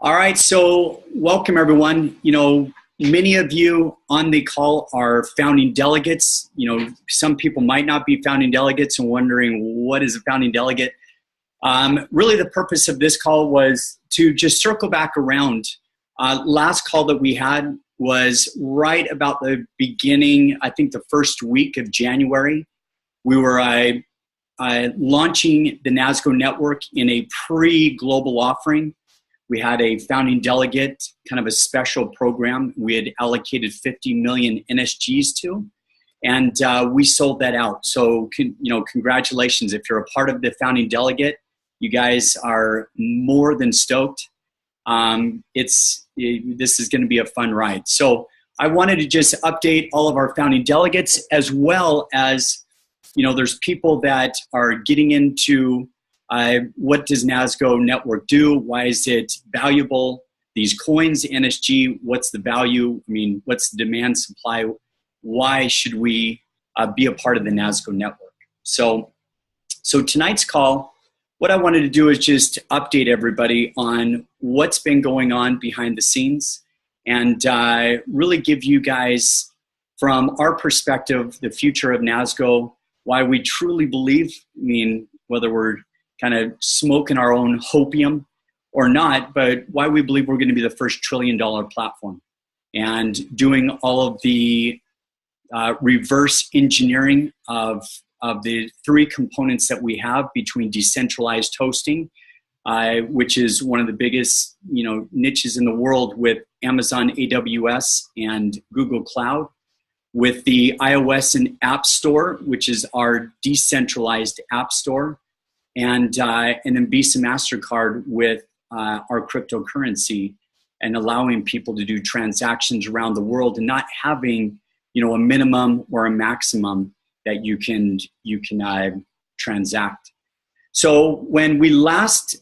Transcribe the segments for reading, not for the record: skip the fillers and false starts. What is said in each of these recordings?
All right, so welcome everyone. Many of you on the call are founding delegates. Some people might not be founding delegates and wondering what is a founding delegate. Really the purpose of this call was to just circle back around. Last call that we had was right about the beginning, I think the first week of January. We were launching the NASGO network in a pre-global offering. We had a founding delegate, kind of a special program we had allocated 50 million NSGs to, and we sold that out. So, congratulations. If you're a part of the founding delegate, you guys are more than stoked. This is going to be a fun ride. So I wanted to just update all of our founding delegates, as well as, there's people that are getting into what does NASGO network do? Why is it valuable? These coins, NSG, what's the value? What's the demand supply? Why should we be a part of the NASGO network? So tonight's call, what I wanted to do is just update everybody on what's been going on behind the scenes and really give you guys, from our perspective, the future of NASGO, why we truly believe, whether we're kind of smoking our own hopium or not, but why we believe we're going to be the first $1 trillion platform and doing all of the reverse engineering of the three components that we have between decentralized hosting, which is one of the biggest niches in the world with Amazon AWS and Google Cloud, with the iOS and App Store, which is our decentralized app store, and then Visa MasterCard with our cryptocurrency, and allowing people to do transactions around the world and not having a minimum or a maximum that you can transact. So when we last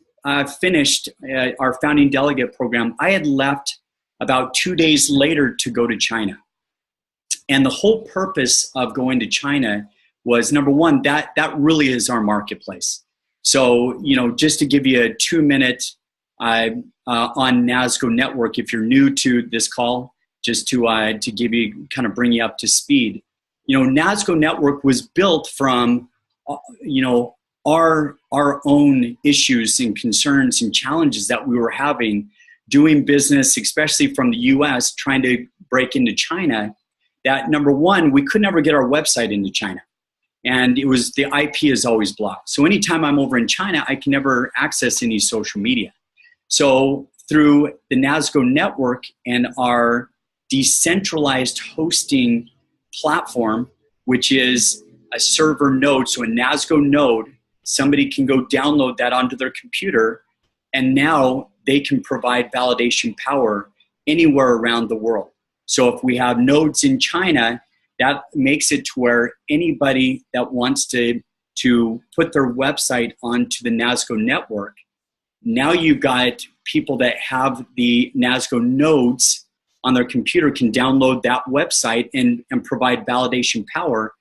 finished our founding delegate program, I had left about 2 days later to go to China. And the whole purpose of going to China was, number one, that really is our marketplace. So, just to give you a 2-minute on NASGO network, if you're new to this call, just to give you, kind of bring you up to speed. NASGO network was built from, our own issues and concerns and challenges that we were having doing business, especially from the US, trying to break into China. That, number one, we could never get our website into China. And it was, the IP is always blocked. So anytime I'm over in China, I can never access any social media. So through the NASGO network and our decentralized hosting platform, which is a server node, so a NASGO node, somebody can go download that onto their computer, and now they can provide validation power anywhere around the world. So if we have nodes in China, that makes it to where anybody that wants to put their website onto the NASGO network, now you've got people that have the NASGO nodes on their computer can download that website and provide validation power.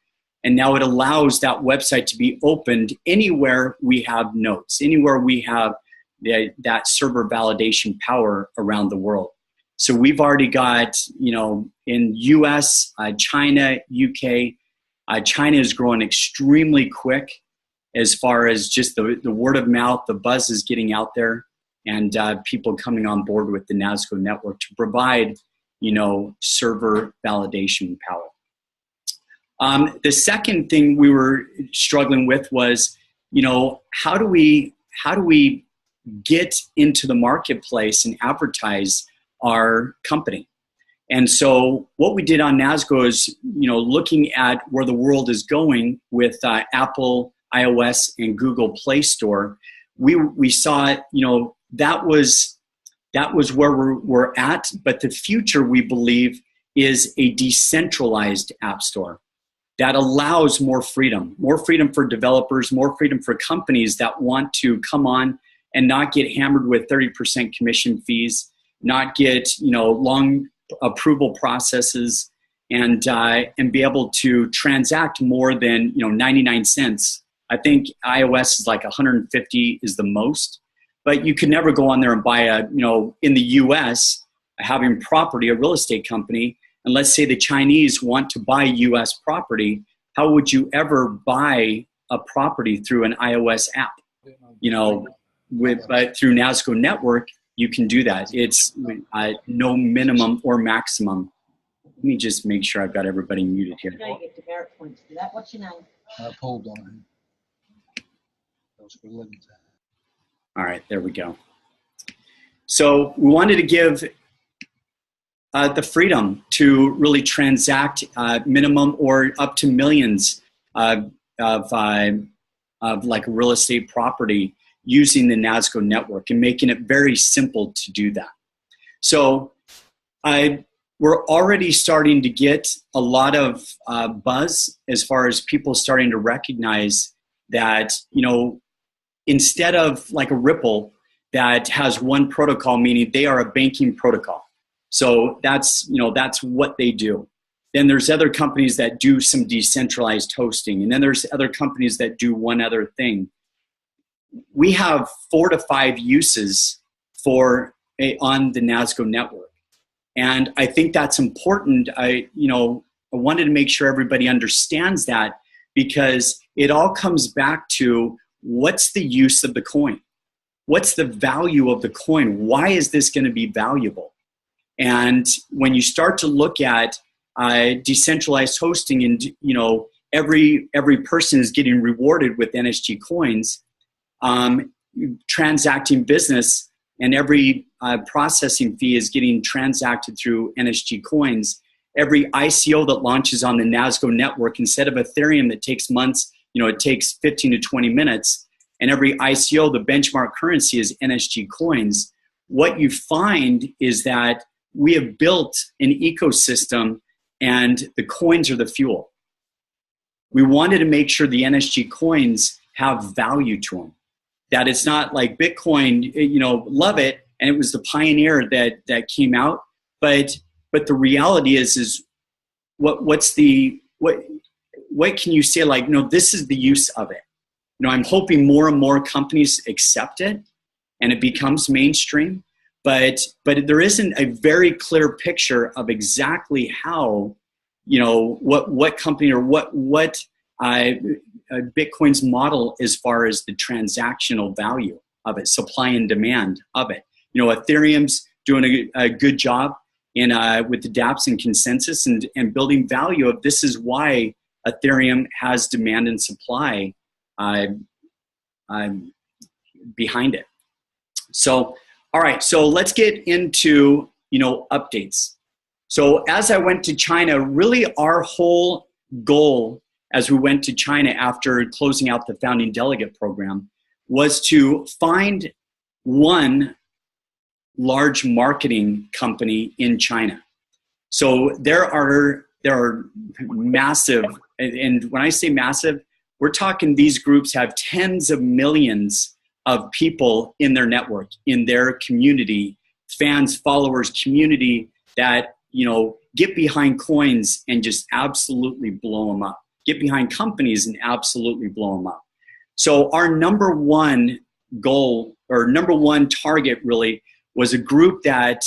And now it allows that website to be opened anywhere we have nodes, anywhere we have that server validation power around the world. So we've already got, in US, China, UK, China is growing extremely quick as far as just the word of mouth, the buzz is getting out there, and people coming on board with the NASGO network to provide, server validation power. The second thing we were struggling with was, how do we get into the marketplace and advertise our company? And so what we did on NASGO is, looking at where the world is going with Apple, iOS, and Google Play Store, we saw, that was where we're at. But the future, we believe, is a decentralized app store that allows more freedom for developers, more freedom for companies that want to come on and not get hammered with 30% commission fees, not get long approval processes, and be able to transact more than 99 cents. I think iOS is like 150 is the most. but you could never go on there and buy a, in the US, having property, a real estate company, and let's say the Chinese want to buy US property, how would you ever buy a property through an iOS app? But through NASGO network, you can do that. It's no minimum or maximum. Let me just make sure I've got everybody muted here. You get demerit points for that. What's your name? Paul Donahue. All right, there we go. So we wanted to give the freedom to really transact minimum or up to millions of like real estate property using the NASGO network and making it very simple to do that. So we're already starting to get a lot of buzz as far as people starting to recognize that, instead of like a Ripple that has one protocol, meaning they are a banking protocol. So that's what they do. Then there's other companies that do some decentralized hosting. And then there's other companies that do one other thing. We have 4 to 5 uses on the NASGO network. And I think that's important. I wanted to make sure everybody understands that, because it all comes back to what's the use of the coin? What's the value of the coin? Why is this going to be valuable? And when you start to look at decentralized hosting, and every person is getting rewarded with NSG coins, transacting business, and every processing fee is getting transacted through NSG coins. Every ICO that launches on the NASGO network, instead of Ethereum that takes months, it takes 15 to 20 minutes. And every ICO, the benchmark currency, is NSG coins. What you find is that we have built an ecosystem, and the coins are the fuel. We wanted to make sure the NSG coins have value to them. That it's not like Bitcoin, love it, and it was the pioneer that came out. But the reality is what can you say, like, no, this is the use of it. I'm hoping more and more companies accept it and it becomes mainstream, but there isn't a very clear picture of exactly how, what company or what Bitcoin's model as far as the transactional value of it, supply and demand of it. Ethereum's doing a good job with the dApps and consensus and building value of this is why Ethereum has demand and supply behind it. So, all right, so let's get into, updates. So as I went to China, really our whole goal as we went to China after closing out the founding delegate program was to find one large marketing company in China. So there are massive, and when I say massive, we're talking these groups have tens of millions of people in their network, in their community, fans, followers, community that, get behind coins and just absolutely blow them up. Get behind companies and absolutely blow them up. So our number one goal, or number one target really, was a group that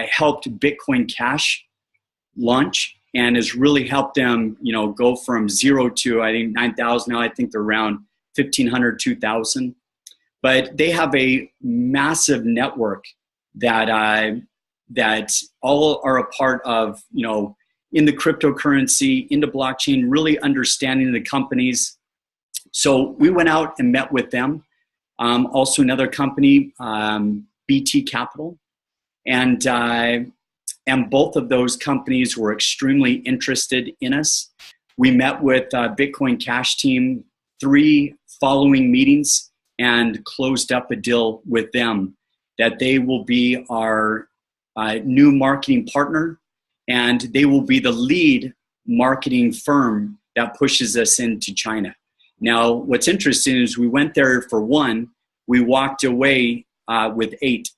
helped Bitcoin Cash launch and has really helped them, go from 0 to, I think, 9,000. Now I think they're around 1,500, 2,000. But they have a massive network that all are a part of, in the cryptocurrency, into blockchain, really understanding the companies. So we went out and met with them. Also another company, BT Capital. And both of those companies were extremely interested in us. We met with Bitcoin Cash team 3 following meetings and closed up a deal with them that they will be our new marketing partner, and they will be the lead marketing firm that pushes us into China. Now, what's interesting is we went there for 1, we walked away with 8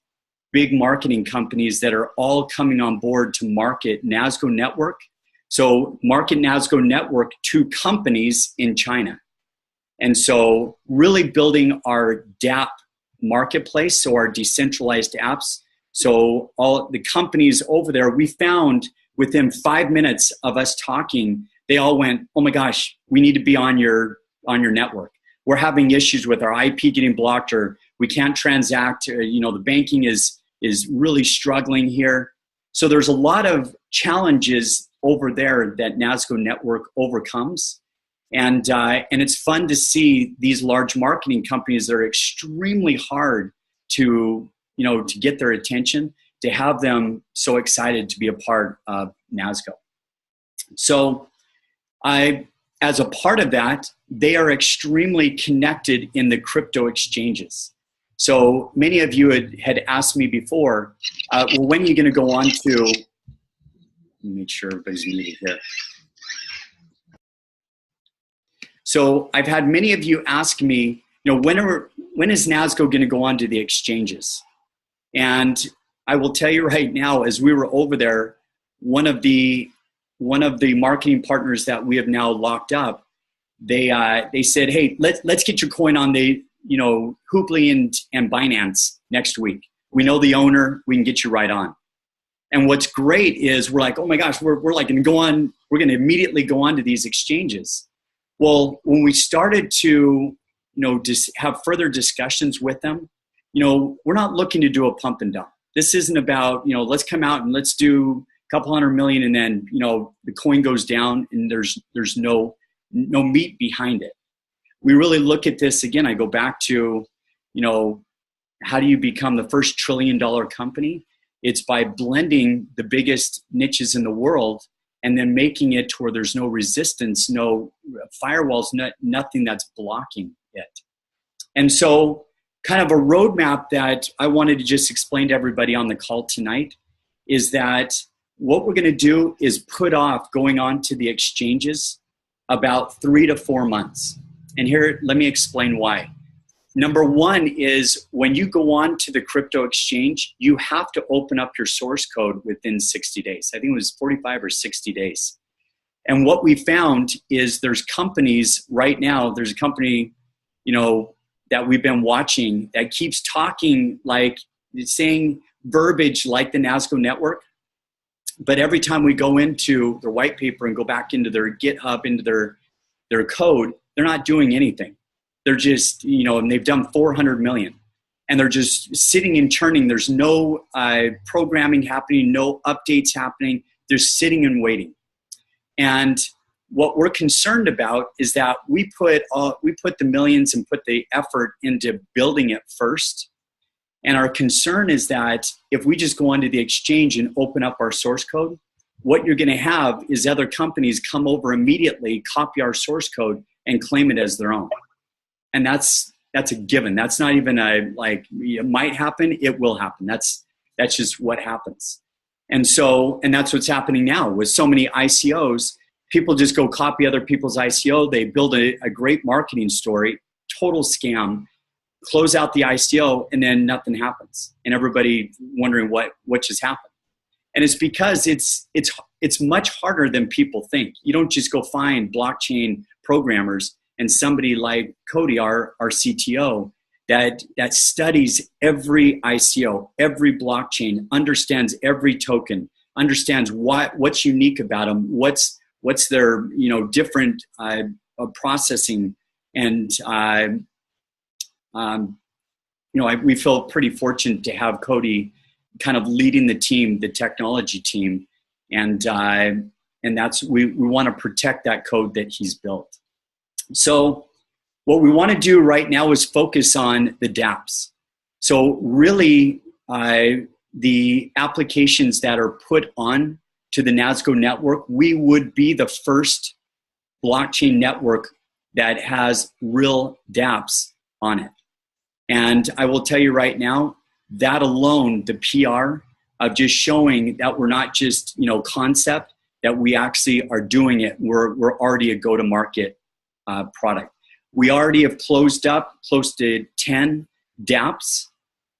big marketing companies that are all coming on board to market NASGO network. So market NASGO network to companies in China. And so really building our dApp marketplace, so our decentralized apps. So all the companies over there, we found within 5 minutes of us talking, they all went, oh my gosh, we need to be on your network. We're having issues with our IP getting blocked, or we can't transact, or, the banking is really struggling here. So there's a lot of challenges over there that NASGO network overcomes. And it's fun to see these large marketing companies that are extremely hard to get their attention, to have them so excited to be a part of NASGO. So as a part of that, they are extremely connected in the crypto exchanges. So many of you had asked me before, well, when are you going to go on to, let me make sure everybody's muted here. So I've had many of you ask me, when is NASGO going to go on to the exchanges? And I will tell you right now, as we were over there, one of the marketing partners that we have now locked up, they said, hey, let's get your coin on the Hooply and Binance next week. We know the owner, we can get you right on. And what's great is we're like, oh my gosh, we're like going to go on, we're going to immediately go on to these exchanges. Well, when we started to, just have further discussions with them, we're not looking to do a pump and dump. This isn't about, let's come out and let's do a couple $100 million and then, the coin goes down and there's no meat behind it. We really look at this, again, I go back to, how do you become the first $1 trillion company? It's by blending the biggest niches in the world and then making it to where there's no resistance, no firewalls, nothing that's blocking it. And so kind of a roadmap that I wanted to just explain to everybody on the call tonight is that what we're going to do is put off going on to the exchanges about 3 to 4 months. And here, let me explain why. Number one is when you go on to the crypto exchange, you have to open up your source code within 60 days. I think it was 45 or 60 days. And what we found is there's companies right now, there's a company, that we've been watching that keeps talking like, saying verbiage like the NASGO network. But every time we go into their white paper and go back into their GitHub, into their code, they're not doing anything. They're just, and they've done 400 million. And they're just sitting and churning. There's no programming happening, no updates happening. They're sitting and waiting. And what we're concerned about is that we put the millions and put the effort into building it first. And our concern is that if we just go onto the exchange and open up our source code, what you're going to have is other companies come over immediately, copy our source code, and claim it as their own. And that's a given. That's not even it might happen, it will happen. That's just what happens. And that's what's happening now with so many ICOs. People just go copy other people's ICO. They build a great marketing story, total scam, close out the ICO, and then nothing happens. And everybody wondering what just happened. And it's because it's much harder than people think. You don't just go find blockchain programmers and somebody like Cody, our CTO, that studies every ICO, every blockchain, understands every token, understands what's unique about them, what's their different processing, and we feel pretty fortunate to have Cody kind of leading the team, the technology team, and that's we want to protect that code that he's built. So what we want to do right now is focus on the dApps. So really, the applications that are put on to the NASGO network, we would be the first blockchain network that has real dApps on it. And I will tell you right now, that alone, the PR of just showing that we're not just concept, that we actually are doing it. We're already a go-to-market product. We already have closed up close to 10 dApps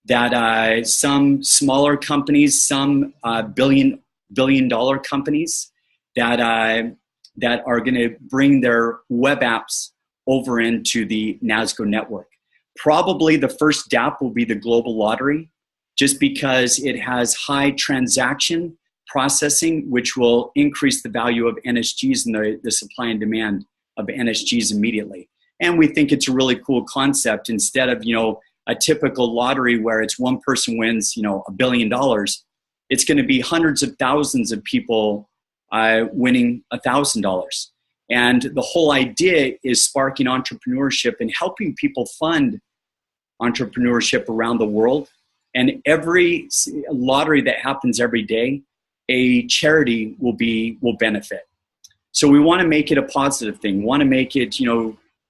that some smaller companies, some billion-dollar companies that are going to bring their web apps over into the NASGO network. Probably the first DApp will be the global lottery, just because it has high transaction processing, which will increase the value of NSGs and the supply and demand of NSGs immediately. And we think it's a really cool concept. Instead of, a typical lottery where it's one person wins, $1 billion, it's going to be hundreds of thousands of people winning $1,000. And the whole idea is sparking entrepreneurship and helping people fund entrepreneurship around the world. And every lottery that happens every day, a charity will benefit. So we want to make it a positive thing. We want to make it,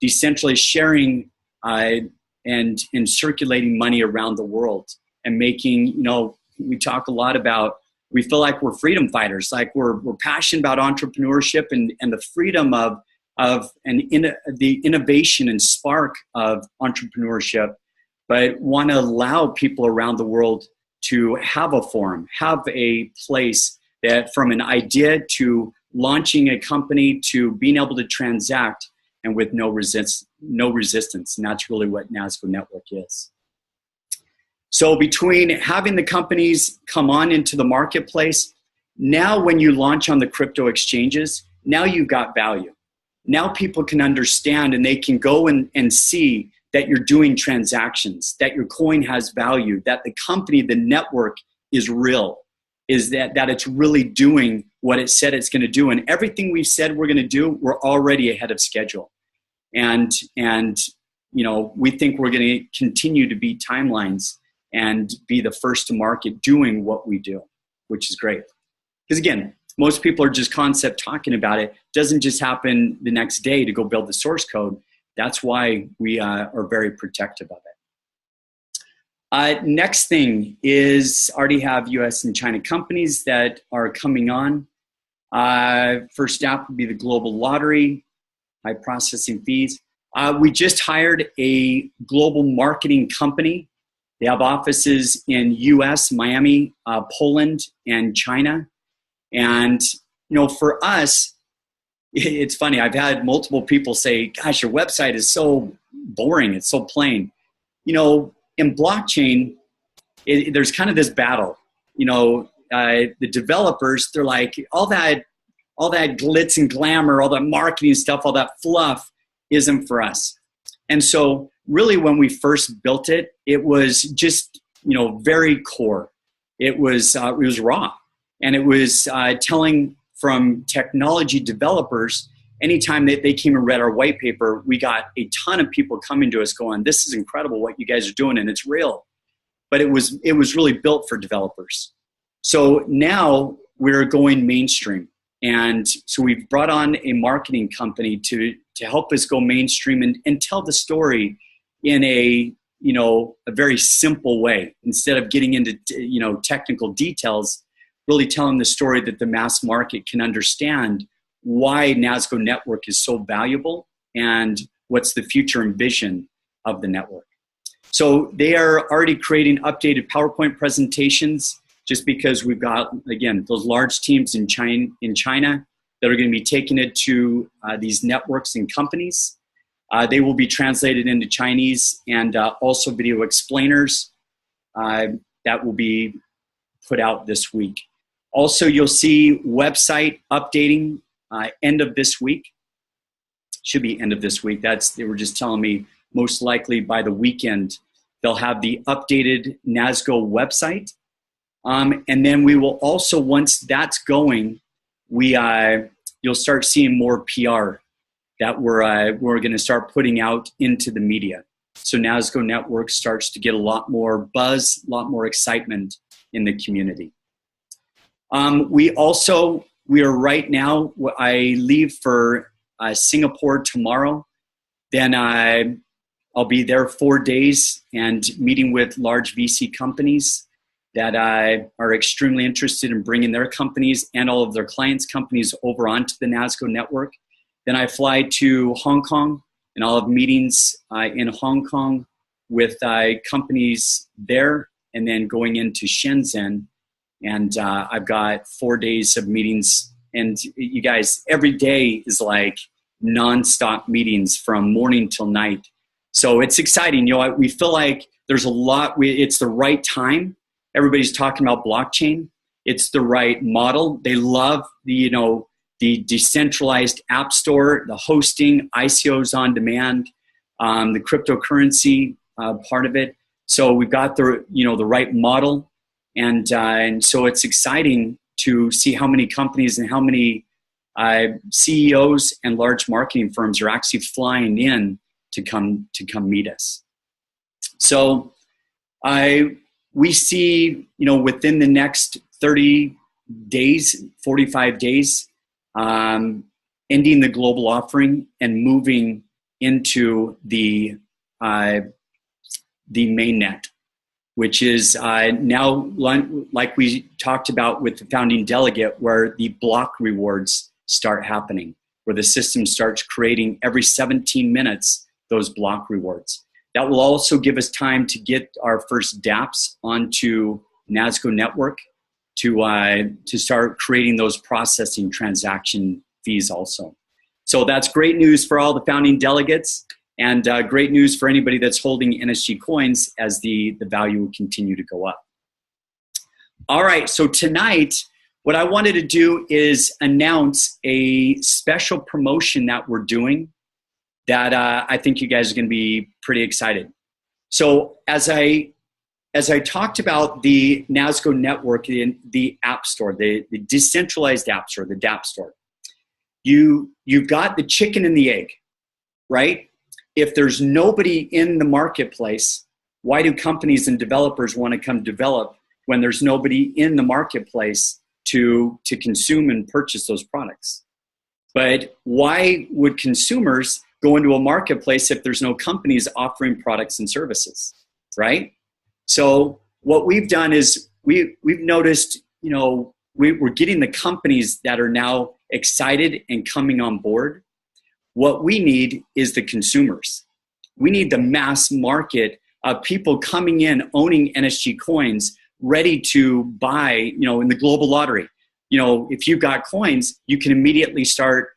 decentralized sharing and circulating money around the world, and making, we talk a lot about, we feel like we're freedom fighters, like we're passionate about entrepreneurship and the freedom of the innovation and spark of entrepreneurship, but want to allow people around the world to have a forum, have a place that from an idea to launching a company to being able to transact and with no resistance. And that's really what NASGO Network is. So between having the companies come on into the marketplace, now when you launch on the crypto exchanges, now you've got value. Now people can understand and they can go and see that you're doing transactions, that your coin has value, that the company, the network is real, is that it's really doing what it said it's going to do. And everything we've said we're going to do, we're already ahead of schedule. And we think we're going to continue to beat timelines and be the first to market doing what we do, which is great. Because again, most people are just concept talking about it. It doesn't just happen the next day to go build the source code. That's why we are very protective of it. Next thing is already have US and China companies that are coming on. First step would be the global lottery, high processing fees. We just hired a global marketing company. They have offices in US, Miami, Poland, and China. And, for us, it's funny. I've had multiple people say, gosh, your website is so boring. It's so plain. In blockchain, there's kind of this battle. The developers, they're like, all that glitz and glamour, all that marketing stuff, all that fluff isn't for us. And so really when we first built it, it was just, very core. It was raw. And it was telling from technology developers, anytime that they came and read our white paper, we got a ton of people coming to us going, this is incredible what you guys are doing, and it's real. But it was really built for developers. So now we're going mainstream. And so we've brought on a marketing company to help us go mainstream and tell the story in a very simple way. Instead of getting into technical details, really telling the story that the mass market can understand why NASGO Network is so valuable and what's the future and vision of the network. So they are already creating updated PowerPoint presentations, just because we've got, again, those large teams in China that are going to be taking it to these networks and companies. They will be translated into Chinese, and also video explainers that will be put out this week. Also, you'll see website updating end of this week. Should be end of this week. They were just telling me most likely by the weekend they'll have the updated NASGO website. And then we will also, once that's going, you'll start seeing more PR that we're going to start putting out into the media. So NASGO Network starts to get a lot more buzz, a lot more excitement in the community. We are right now, I leave for Singapore tomorrow. Then I'll be there 4 days and meeting with large VC companies that are extremely interested in bringing their companies and all of their clients' companies over onto the NASGO network. Then I fly to Hong Kong, and I'll have meetings in Hong Kong with companies there, and then going into Shenzhen. And I've got 4 days of meetings. And you guys, every day is like nonstop meetings from morning till night So it's exciting. You know, we feel like there's a lot. It's the right time. Everybody's talking about blockchain. It's the right model. They love the decentralized app store, the hosting, ICOs on demand, the cryptocurrency part of it. So we've got the right model, and so it's exciting to see how many companies and how many CEOs and large marketing firms are actually flying in to come meet us. So we see, within the next 30 days, 45 days, ending the global offering and moving into the mainnet, which is now, like we talked about with the founding delegate, where the block rewards start happening, where the system starts creating every 17 minutes those block rewards. That will also give us time to get our first dApps onto NASGO network to start creating those processing transaction fees also. So that's great news for all the founding delegates, and great news for anybody that's holding NSG coins as the value will continue to go up. All right, so tonight, what I wanted to do is announce a special promotion that we're doing that I think you guys are going to be pretty excited. So as I talked about the NASGO network, the app store, the decentralized app store, the dApp store, you've got the chicken and the egg, right? If there's nobody in the marketplace, why do companies and developers want to come develop when there's nobody in the marketplace to consume and purchase those products? But why would consumers go into a marketplace if there's no companies offering products and services, right? So what we've done is we've noticed, we're getting the companies that are now excited and coming on board. What we need is the consumers. We need the mass market of people coming in, owning NSG coins, ready to buy, in the global lottery. If you've got coins, you can immediately start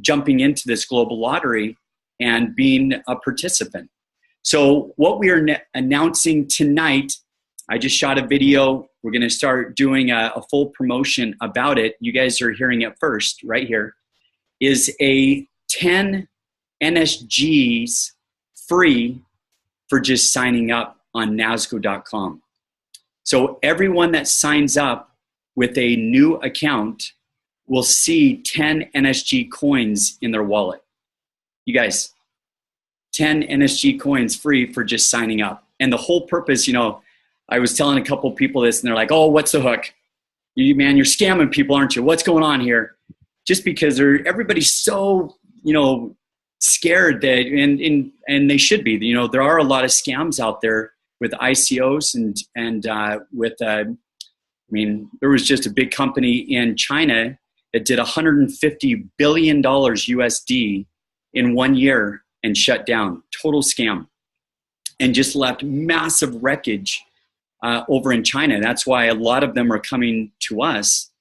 jumping into this global lottery and being a participant. So what we are announcing tonight, I just shot a video. We're going to start doing a full promotion about it. You guys are hearing it first right here. Is a 10 NSGs free for just signing up on NASGO.com. So everyone that signs up with a new account will see 10 NSG coins in their wallet. You guys, 10 NSG coins free for just signing up. And the whole purpose, I was telling a couple people this, and they're like, oh, what's the hook? You're scamming people, aren't you? What's going on here? Just because everybody's so, scared that, and they should be. There are a lot of scams out there with ICOs and with, there was just a big company in China that did $150 billion USD in 1 year and shut down. Total scam. And just left massive wreckage over in China. That's why a lot of them are coming to us.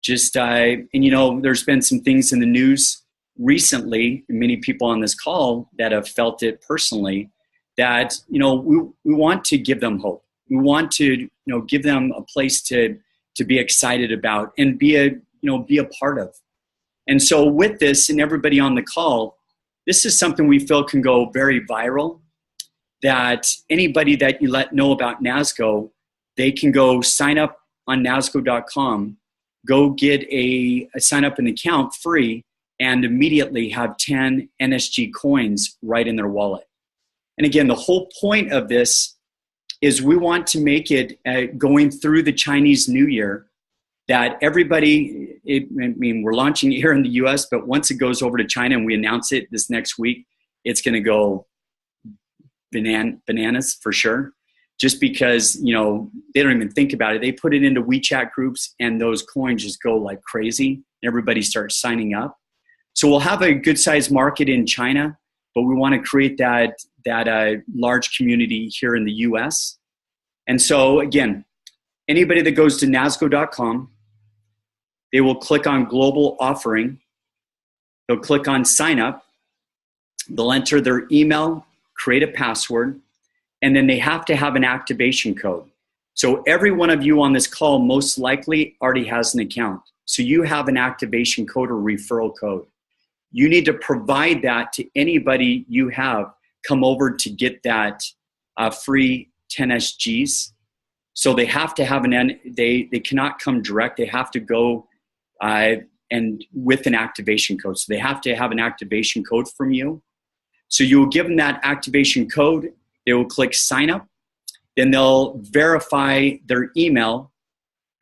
There's been some things in the news recently, many people on this call that have felt it personally, that, we want to give them hope. We want to, give them a place to be excited about and be a part of. And so with this, and everybody on the call, this is something we feel can go very viral, that anybody that you let know about NASGO, they can go sign up on NASGO.com, go get sign up an account free, and immediately have 10 NSG coins right in their wallet. And again, the whole point of this is we want to make it going through the Chinese New Year that everybody, we're launching it here in the US, but once it goes over to China and we announce it this next week, it's going to go bananas for sure. Just because, they don't even think about it. They put it into WeChat groups and those coins just go like crazy. Everybody starts signing up. So we'll have a good sized market in China, but we want to create that large community here in the US. And so again, anybody that goes to NASGO.com, they will click on global offering. They'll click on sign up. They'll enter their email, create a password, and then they have to have an activation code. So every one of you on this call most likely already has an account. So you have an activation code or referral code. You need to provide that to anybody you have come over to get that free 10 SGs. So they have to have they cannot come direct. They have to go and with an activation code. So they have to have an activation code from you. So you will give them that activation code. They will click sign up. Then they'll verify their email.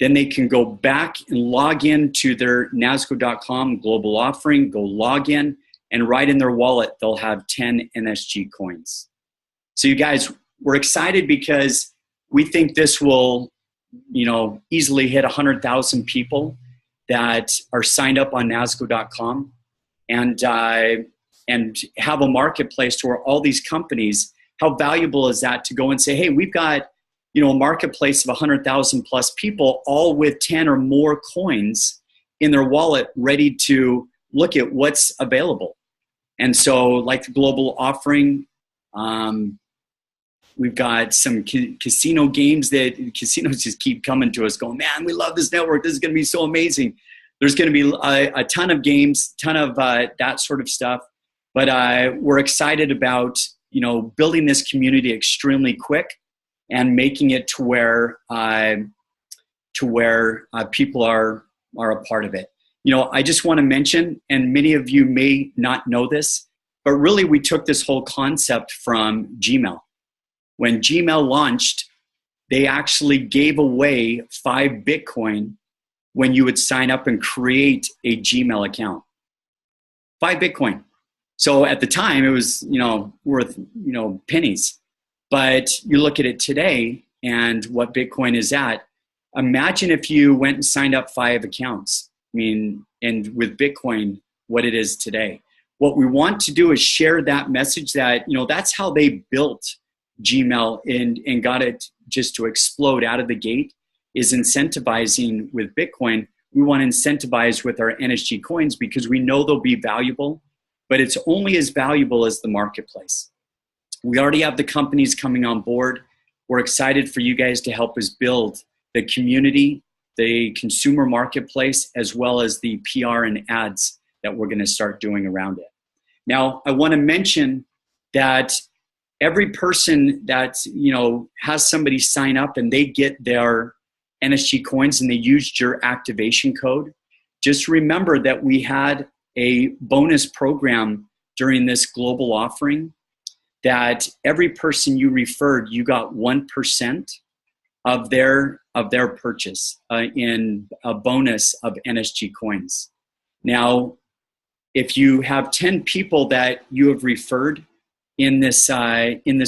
Then they can go back and log in to their NASGO.com global offering, go log in, and right in their wallet, they'll have 10 NSG coins. So you guys, we're excited because we think this will, easily hit 100,000 people that are signed up on NASGO.com and have a marketplace to where all these companies, how valuable is that to go and say, hey, we've got, a marketplace of 100,000 plus people, all with 10 or more coins in their wallet, ready to look at what's available. And so like the global offering, we've got some casino games that casinos just keep coming to us going, man, we love this network. This is going to be so amazing. There's going to be a ton of games, ton of that sort of stuff. But we're excited about, building this community extremely quick and making it to where people are a part of it. I just want to mention, and many of you may not know this, but really we took this whole concept from Gmail. When Gmail launched, they actually gave away 5 Bitcoin when you would sign up and create a Gmail account. 5 Bitcoin. So at the time it was, worth, pennies. But you look at it today and what Bitcoin is at, imagine if you went and signed up 5 accounts. And with Bitcoin, what it is today. What we want to do is share that message that, that's how they built Gmail and got it just to explode out of the gate, is incentivizing with Bitcoin. We want to incentivize with our NSG coins because we know they'll be valuable, but it's only as valuable as the marketplace. We already have the companies coming on board. We're excited for you guys to help us build the community, the consumer marketplace, as well as the PR and ads that we're going to start doing around it. Now, I want to mention that every person that, has somebody sign up and they get their NSG coins and they used your activation code, just remember that we had a bonus program during this global offering that every person you referred, you got 1% of their purchase in a bonus of NSG coins. Now, if you have 10 people that you have referred in this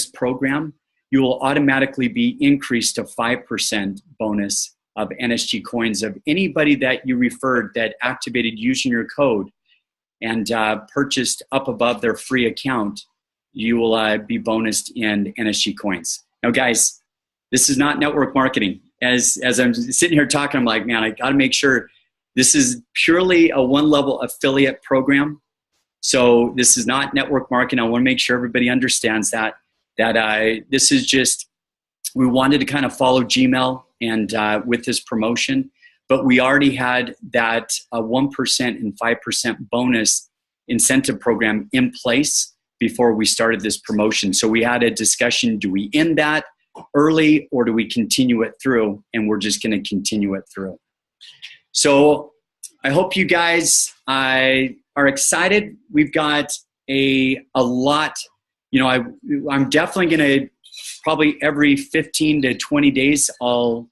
program, you will automatically be increased to 5% bonus of NSG coins of anybody that you referred that activated using your code and purchased up above their free account. You will be bonused in NSG coins. Now, guys, this is not network marketing. As I'm sitting here talking, I'm like, man, I got to make sure this is purely a one-level affiliate program. So this is not network marketing. I want to make sure everybody understands that this is just, we wanted to kind of follow Gmail and with this promotion, but we already had that 1% and 5% bonus incentive program in place before we started this promotion. So we had a discussion, do we end that early or do we continue it through? And we're just going to continue it through. So I hope you guys are excited. We've got a lot, I'm definitely going to probably every 15 to 20 days, I'll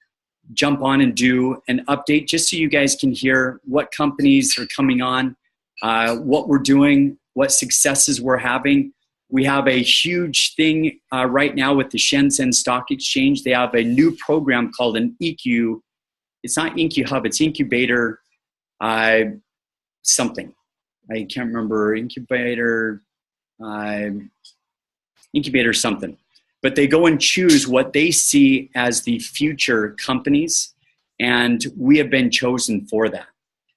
jump on and do an update just so you guys can hear what companies are coming on, what we're doing, what successes we're having. We have a huge thing right now with the Shenzhen Stock Exchange. They have a new program called an EQ. It's not InQ Hub, it's Incubator something. I can't remember, Incubator something. But they go and choose what they see as the future companies, and we have been chosen for that.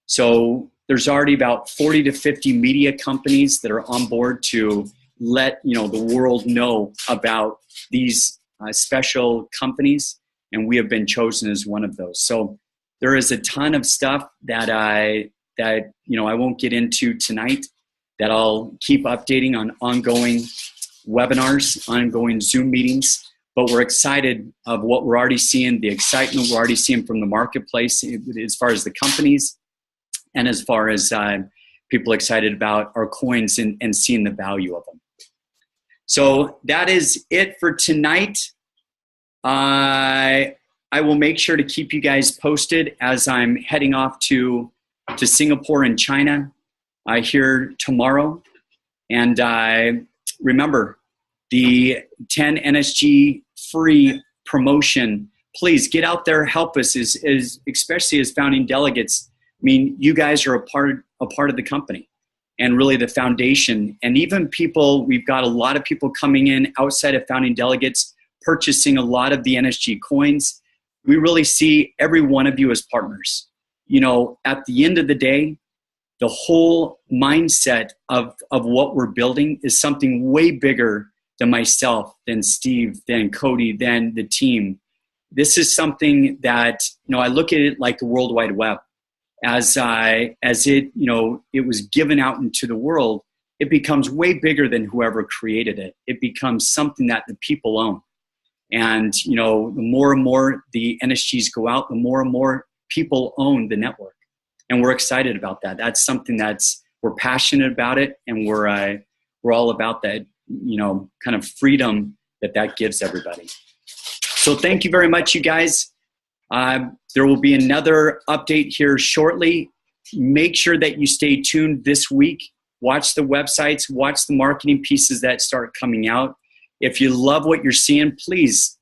So there's already about 40 to 50 media companies that are on board to let the world know about these special companies, and we have been chosen as one of those. So there is a ton of stuff that I won't get into tonight, that I'll keep updating on ongoing webinars, ongoing Zoom meetings. But we're excited of what we're already seeing, the excitement we're already seeing from the marketplace as far as the companies, and as far as people excited about our coins and seeing the value of them. So that is it for tonight. I will make sure to keep you guys posted as I'm heading off to Singapore and China here tomorrow. And remember, the 10 NSG free promotion, please get out there, help us, especially as founding delegates. I mean, you guys are a part of the company and really the foundation. And even people, we've got a lot of people coming in outside of founding delegates, purchasing a lot of the NSG coins. We really see every one of you as partners. At the end of the day, the whole mindset of what we're building is something way bigger than myself, than Steve, than Cody, than the team. This is something that, I look at it like the World Wide Web. As it was given out into the world, it becomes way bigger than whoever created it. It becomes something that the people own. And, the more and more the NSGs go out, the more and more people own the network. And we're excited about that. That's something we're passionate about it. And we're all about that, kind of freedom that gives everybody. So thank you very much, you guys. There will be another update here shortly. Make sure that you stay tuned this week. Watch the websites, watch the marketing pieces that start coming out. If you love what you're seeing, please,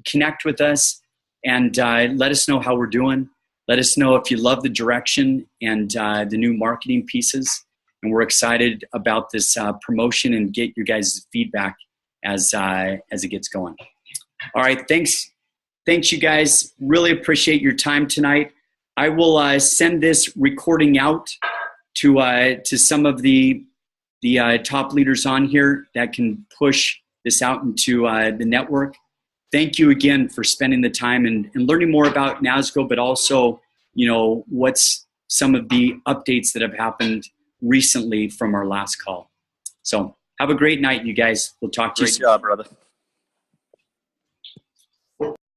connect with us and let us know how we're doing. Let us know if you love the direction and the new marketing pieces. And we're excited about this promotion and get your guys' feedback as it gets going. All right, thanks. Thanks, you guys. Really appreciate your time tonight. I will send this recording out to some of the top leaders on here that can push this out into the network. Thank you again for spending the time and learning more about NASGO, but also, what's some of the updates that have happened recently from our last call. So have a great night, you guys. We'll talk to you soon. Great job, brother.